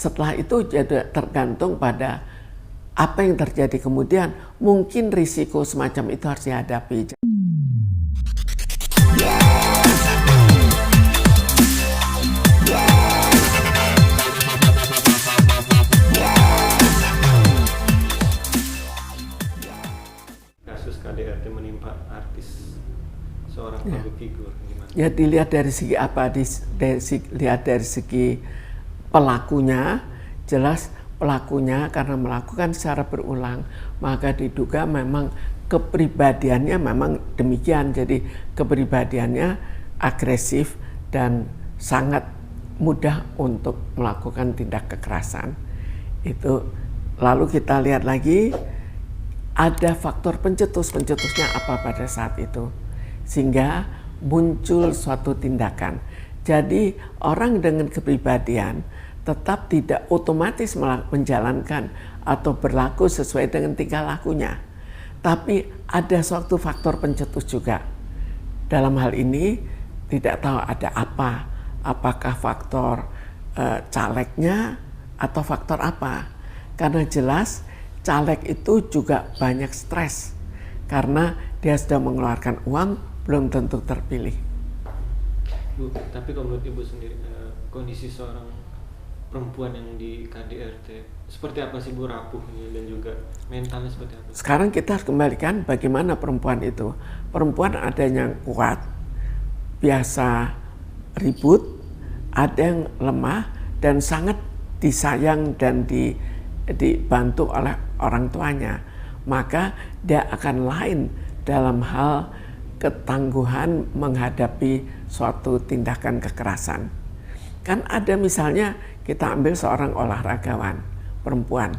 setelah itu jadi tergantung pada apa yang terjadi kemudian. Mungkin risiko semacam itu harus dihadapi. Kasus KDRT menimpa artis, seorang public figure, gimana? Ya dilihat dari segi apa, dilihat dari segi pelakunya. Jelas pelakunya karena melakukan secara berulang, maka diduga memang kepribadiannya memang demikian. Jadi kepribadiannya agresif dan sangat mudah untuk melakukan tindak kekerasan. Itu lalu kita lihat lagi ada faktor pencetusnya apa pada saat itu sehingga muncul suatu tindakan. Jadi orang dengan kepribadian tetap tidak otomatis menjalankan atau berlaku sesuai dengan tingkah lakunya. Tapi ada suatu faktor pencetus juga. Dalam hal ini tidak tahu ada apa, apakah faktor calegnya atau faktor apa. Karena jelas caleg itu juga banyak stres karena dia sudah mengeluarkan uang, belum tentu terpilih. Bu, tapi kalau menurut Ibu sendiri, kondisi seorang perempuan yang di KDRT seperti apa sih Bu, rapuhnya dan juga mentalnya seperti apa? Sekarang kita harus kembalikan bagaimana perempuan itu. Perempuan ada yang kuat, biasa ribut, ada yang lemah dan sangat disayang dan dibantu oleh orang tuanya. Maka dia akan lain dalam hal ketangguhan menghadapi suatu tindakan kekerasan. Kan ada misalnya kita ambil seorang olahragawan perempuan,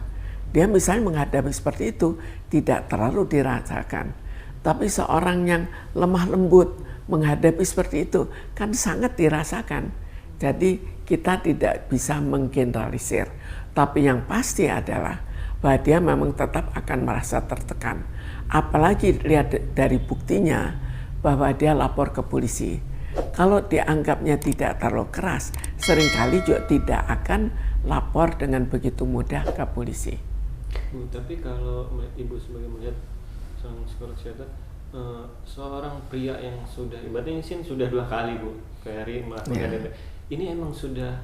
dia misalnya menghadapi seperti itu tidak terlalu dirasakan. Tapi seorang yang lemah lembut menghadapi seperti itu kan sangat dirasakan. Jadi kita tidak bisa menggeneralisir. Tapi yang pasti adalah bahwa dia memang tetap akan merasa tertekan. Apalagi lihat dari buktinya bahwa dia lapor ke polisi. Kalau dianggapnya tidak terlalu keras, seringkali juga tidak akan lapor dengan begitu mudah ke polisi. Bu, tapi kalau Ibu sebagai melihat seorang psikolog kesehatan, seorang pria yang sudah, ibaratnya ini sudah 2 kali Bu, Ferry melakukan KDRT, ini emang sudah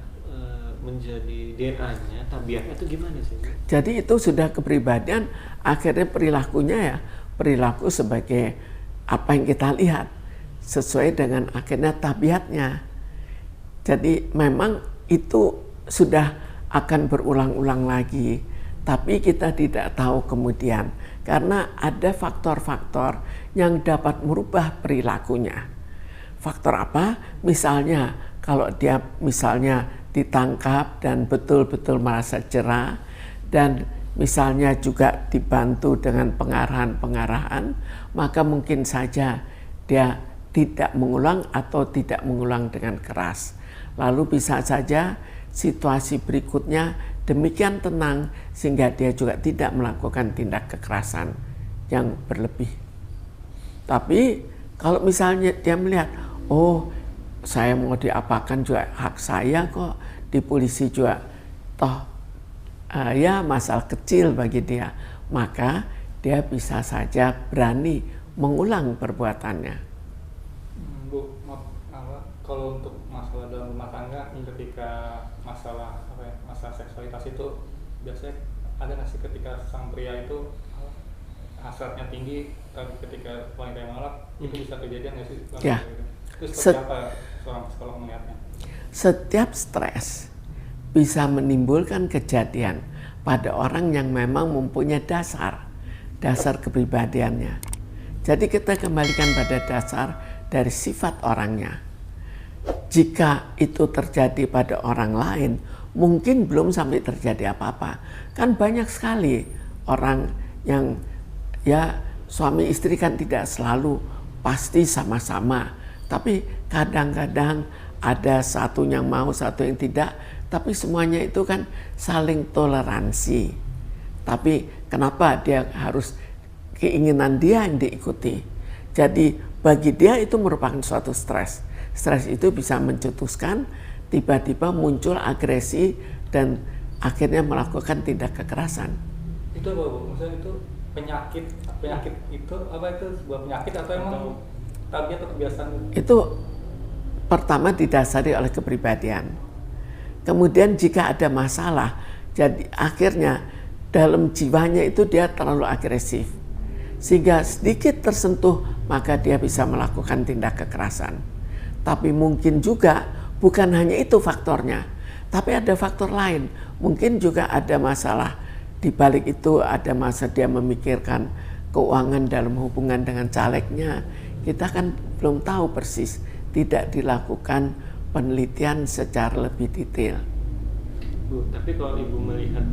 menjadi DNA-nya, tabiatnya itu gimana sih? Jadi itu sudah kepribadian, akhirnya perilakunya ya perilaku sebagai apa yang kita lihat sesuai dengan akhirnya tabiatnya. Jadi memang itu sudah akan berulang-ulang lagi, tapi kita tidak tahu kemudian karena ada faktor-faktor yang dapat merubah perilakunya. Faktor apa? Misalnya kalau dia misalnya ditangkap dan betul-betul merasa cerah dan misalnya juga dibantu dengan pengarahan-pengarahan, maka mungkin saja dia tidak mengulang atau tidak mengulang dengan keras. Lalu bisa saja situasi berikutnya demikian tenang sehingga dia juga tidak melakukan tindak kekerasan yang berlebih. Tapi kalau misalnya dia melihat, oh saya mau diapakan juga hak saya kok, di polisi juga toh ya masalah kecil bagi dia, maka dia bisa saja berani mengulang perbuatannya. Bu, kalau untuk masalah dalam rumah tangga, ketika masalah masalah seksualitas itu biasanya ada nggak sih ketika sang pria itu hasratnya tinggi, tapi ketika wanita yang menolak itu bisa kejadian nggak sih? Ya. Itu seperti apa seorang psikolog melihatnya? Setiap stres bisa menimbulkan kejadian pada orang yang memang mempunyai dasar kepribadiannya. Jadi kita kembalikan pada dasar dari sifat orangnya. Jika itu terjadi pada orang lain, mungkin belum sampai terjadi apa-apa. Kan banyak sekali orang yang ya suami istri kan tidak selalu pasti sama-sama. Tapi kadang-kadang ada satu yang mau, satu yang tidak. Tapi semuanya itu kan saling toleransi. Tapi kenapa dia harus keinginan dia yang diikuti? Jadi bagi dia itu merupakan suatu stres. Stres itu bisa mencetuskan tiba-tiba muncul agresi dan akhirnya melakukan tindak kekerasan. Itu apa, Bu? Maksudnya itu penyakit itu apa, itu sebuah penyakit atau emang tabiat atau kebiasaan? Itu pertama didasari oleh kepribadian. Kemudian jika ada masalah, jadi akhirnya dalam jiwanya itu dia terlalu agresif. Sehingga sedikit tersentuh maka dia bisa melakukan tindak kekerasan. Tapi mungkin juga bukan hanya itu faktornya, tapi ada faktor lain. Mungkin juga ada masalah di balik itu, ada masa dia memikirkan keuangan dalam hubungan dengan calegnya. Kita kan belum tahu persis, tidak dilakukan penelitian secara lebih detail. Bu, tapi kalau Ibu melihat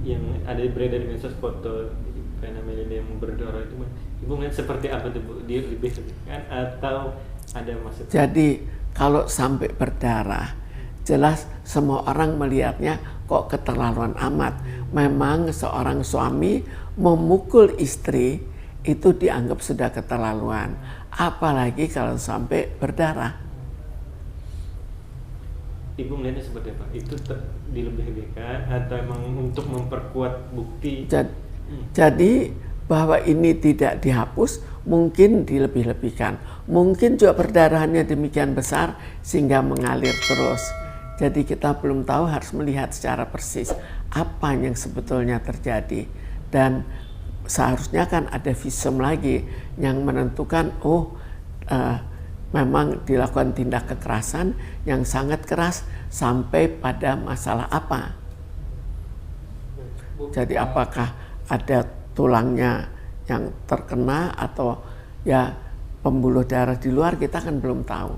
yang ada beredar di medsos foto Vena Melinda yang berdarah itu, Ibu melihat seperti apa tuh, Bu? Dia lebih kan atau ada maksud? Jadi kalau sampai berdarah, jelas semua orang melihatnya kok keterlaluan amat. Memang seorang suami memukul istri itu dianggap sudah keterlaluan. Apalagi kalau sampai berdarah. Ibu melihatnya seperti apa? Itu dilebih-lebihkan atau emang untuk memperkuat bukti? Jadi bahwa ini tidak dihapus, mungkin dilebih-lebihkan. Mungkin juga perdarahannya demikian besar sehingga mengalir terus. Jadi kita belum tahu, harus melihat secara persis apa yang sebetulnya terjadi. Dan seharusnya kan ada visum lagi yang menentukan, memang dilakukan tindak kekerasan yang sangat keras sampai pada masalah apa. Jadi apakah ada tulangnya yang terkena atau ya pembuluh darah di luar, kita kan belum tahu.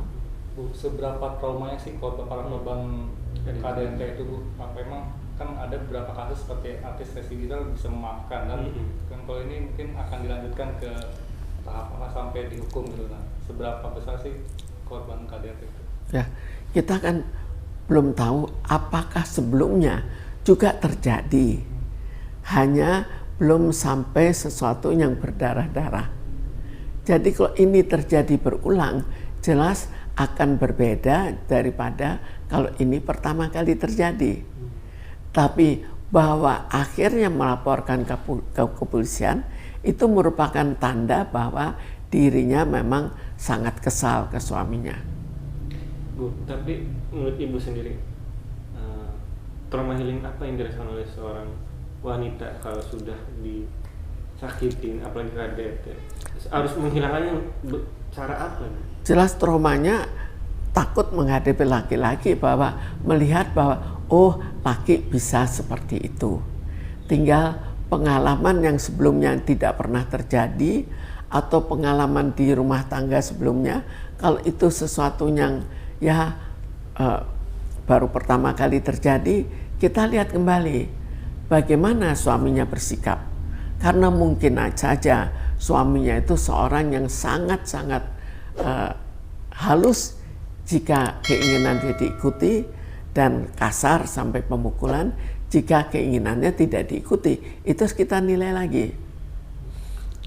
Bu, seberapa traumanya sih para korban KDRT itu, Bu? Memang kan ada beberapa kasus seperti artis Resi Rizal bisa memaafkan dan kalau ini mungkin akan dilanjutkan ke tahap mana sampai dihukum gitu. Nah, seberapa besar sih korban KDRT itu? Ya, kita kan belum tahu apakah sebelumnya juga terjadi. Hanya belum sampai sesuatu yang berdarah-darah. Jadi kalau ini terjadi berulang, jelas akan berbeda daripada kalau ini pertama kali terjadi. Tapi bahwa akhirnya melaporkan ke kepolisian, itu merupakan tanda bahwa dirinya memang sangat kesal ke suaminya. Bu, tapi menurut Ibu sendiri, trauma healing apa yang dirasakan oleh seorang wanita kalau sudah disakitin, apalagi KDRT? Harus menghilangkannya cara apa? Jelas traumanya takut menghadapi laki-laki, bahwa melihat bahwa laki bisa seperti itu. Tinggal pengalaman yang sebelumnya tidak pernah terjadi atau pengalaman di rumah tangga sebelumnya, kalau itu sesuatu yang baru pertama kali terjadi, kita lihat kembali bagaimana suaminya bersikap. Karena mungkin saja suaminya itu seorang yang sangat-sangat halus jika keinginan dia diikuti, dan kasar sampai pemukulan jika keinginannya tidak diikuti. Itu kita nilai lagi.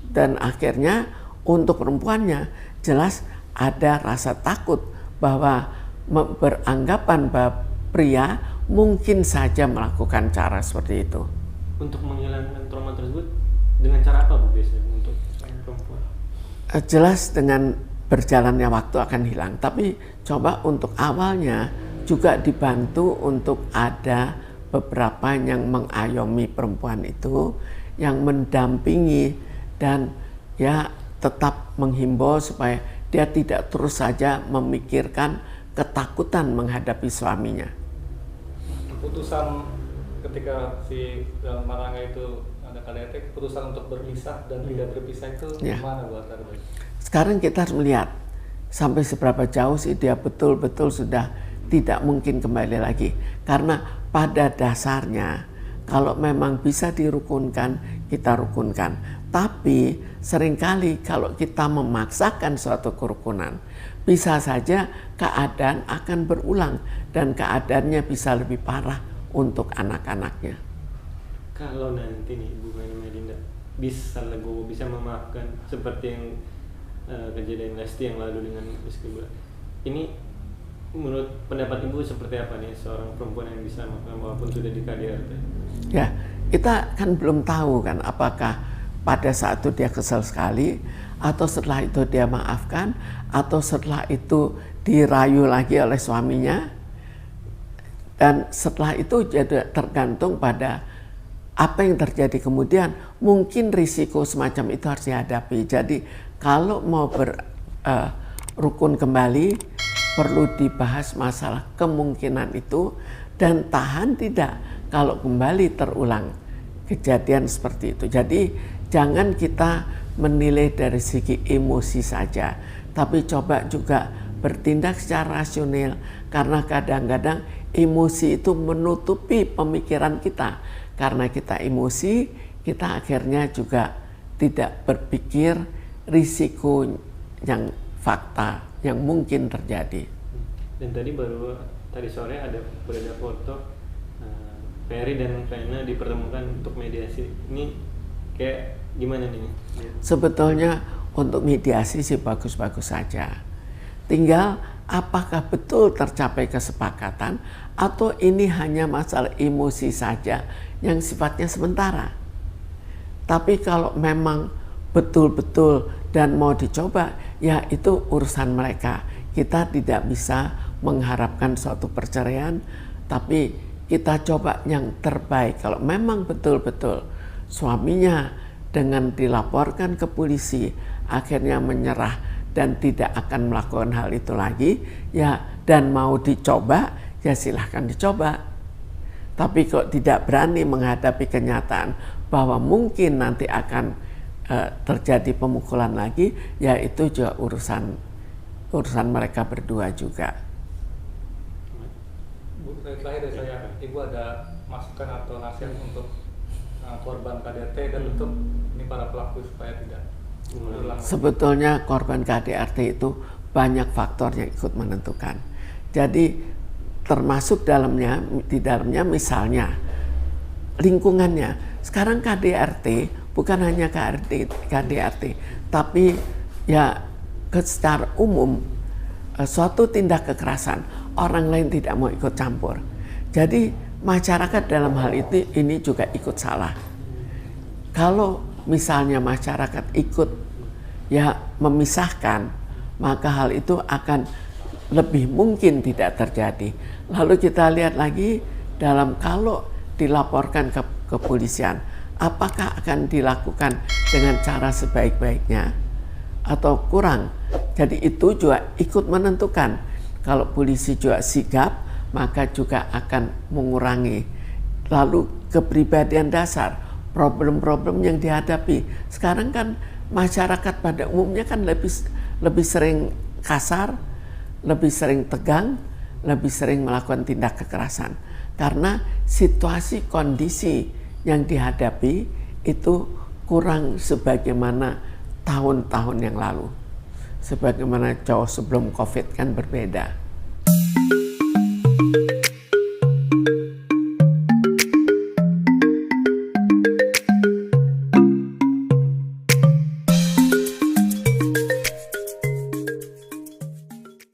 Dan akhirnya untuk perempuannya jelas ada rasa takut bahwa beranggapan bahwa pria mungkin saja melakukan cara seperti itu. Untuk menghilangkan trauma tersebut dengan cara apa, Bu, biasanya untuk perempuan? Jelas dengan berjalannya waktu akan hilang. Tapi coba untuk awalnya juga dibantu untuk ada beberapa yang mengayomi perempuan itu, yang mendampingi dan ya tetap menghimbau supaya dia tidak terus saja memikirkan ketakutan menghadapi suaminya. Keputusan ketika si dalam rumah tangga itu ada KDRT, keputusan untuk berpisah dan tidak berpisah itu gimana buat Anda? Sekarang kita harus melihat sampai seberapa jauh sih dia betul-betul sudah tidak mungkin kembali lagi. Karena pada dasarnya kalau memang bisa dirukunkan, kita rukunkan. Tapi seringkali kalau kita memaksakan suatu kerukunan, bisa saja keadaan akan berulang dan keadaannya bisa lebih parah untuk anak-anaknya. Kalau nanti nih Ibu Vena Melinda bisa legowo, bisa memaafkan seperti yang kejadian Lesti yang lalu dengan Rizky Bilar, ini menurut pendapat Ibu seperti apa nih seorang perempuan yang bisa melakukan walaupun sudah di KDRT? Ya, kita kan belum tahu kan apakah pada saat itu dia kesal sekali, atau setelah itu dia maafkan, atau setelah itu dirayu lagi oleh suaminya, dan setelah itu jadi tergantung pada apa yang terjadi kemudian. Mungkin risiko semacam itu harus dihadapi. Jadi kalau mau rukun kembali, perlu dibahas masalah kemungkinan itu, dan tahan tidak kalau kembali terulang kejadian seperti itu. Jadi jangan kita menilai dari segi emosi saja, tapi coba juga bertindak secara rasional, karena kadang-kadang emosi itu menutupi pemikiran kita. Karena kita emosi, kita akhirnya juga tidak berpikir risiko yang fakta yang mungkin terjadi. Dan tadi sore ada beredar foto Ferry dan Vena dipertemukan untuk mediasi. Ini kayak gimana nih? Sebetulnya untuk mediasi sih bagus-bagus saja. Tinggal apakah betul tercapai kesepakatan atau ini hanya masalah emosi saja yang sifatnya sementara. Tapi kalau memang betul-betul dan mau dicoba, ya itu urusan mereka. Kita tidak bisa mengharapkan suatu perceraian, tapi kita coba yang terbaik. Kalau memang betul-betul suaminya dengan dilaporkan ke polisi akhirnya menyerah dan tidak akan melakukan hal itu lagi, ya, dan mau dicoba, ya silahkan dicoba. Tapi kok tidak berani menghadapi kenyataan bahwa mungkin nanti akan terjadi pemukulan lagi, ya itu juga urusan mereka berdua juga. Bu, terakhir dari saya, Ibu ada masukan atau nasihat untuk korban KDRT dan untuk ini para pelaku supaya tidak berulang? Sebetulnya korban KDRT itu banyak faktor yang ikut menentukan. Jadi termasuk di dalamnya misalnya lingkungannya. Sekarang KDRT bukan hanya KDRT, tapi ya secara umum suatu tindak kekerasan orang lain tidak mau ikut campur. Jadi masyarakat dalam hal itu ini juga ikut salah. Kalau misalnya masyarakat ikut ya memisahkan, maka hal itu akan lebih mungkin tidak terjadi. Lalu kita lihat lagi dalam kalau dilaporkan ke kepolisian, apakah akan dilakukan dengan cara sebaik-baiknya atau kurang. Jadi itu juga ikut menentukan. Kalau polisi juga sigap, maka juga akan mengurangi. Lalu kepribadian dasar, problem-problem yang dihadapi. Sekarang kan masyarakat pada umumnya kan lebih sering kasar, lebih sering tegang, lebih sering melakukan tindak kekerasan. Karena situasi kondisi yang dihadapi itu kurang sebagaimana tahun-tahun yang lalu. Sebagaimana jauh sebelum COVID kan berbeda.